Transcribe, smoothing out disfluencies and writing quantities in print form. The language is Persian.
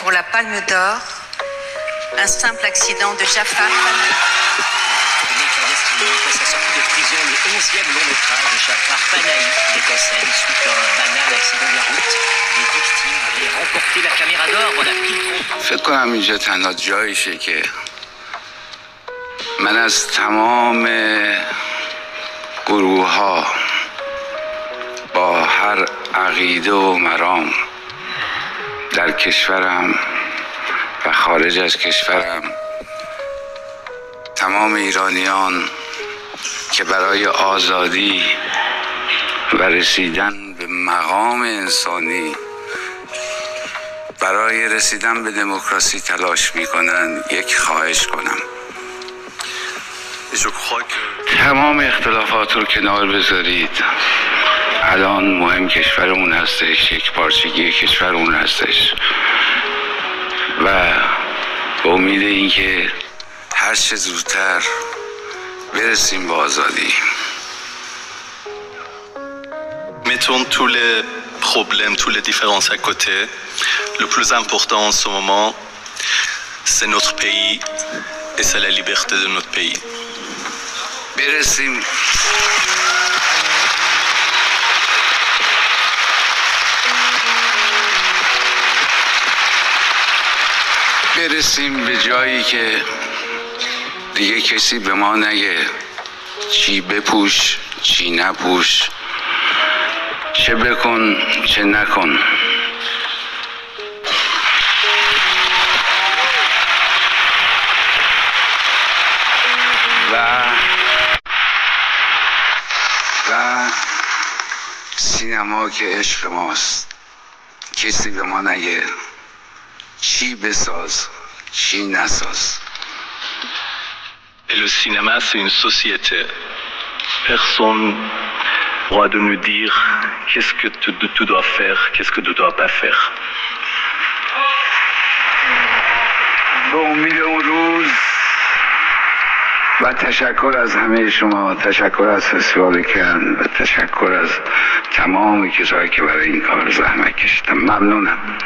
pour la Palme d'Or, un simple accident de Jafar Panahi. Tourné clandestinement après sa sortie de prison, le 11e long métrage de Jafar Panahi est en scène suite à un banal accident de la route. Les victimes avaient remporté la caméra d'or en la pile. فکر کنم اینجا تنها جاییشه که من از تمام گروه ها با هر عقیده و مرام در کشورم و خارج از کشورم، تمام ایرانیان که برای آزادی و رسیدن به مقام انسانی، برای رسیدن به دموکراسی تلاش میکنن، یک خواهش کنم: تمام اختلافات رو کنار بذارید. الان مهم کشورمون هستش، یک پارچگی کشورمون هستش و به امید اینکه هر چه زودتر برسیم به آزادی. Mettons tous les problèmes, tous les différences à côté. Le plus important en ce moment, c'est notre pays et c'est la liberté de notre pays. برسیم به جایی که دیگه کسی به ما نگه چی بپوش چی نپوش، چه بکن چه نکن. و سینما که عشق ماست، کسی به ما نگه چی بساز چی نساز. Et le cinéma, c'est une société. Personne n'a droit de nous dire qu'est-ce que tu dois faire, qu'est-ce que tu ne dois pas faire. به امید اون روز و تشکر از همه شما، تشکر از فستیوال کن و تشکر از تمام کسایی که برای این کار زحمت کشیدن. ممنونم.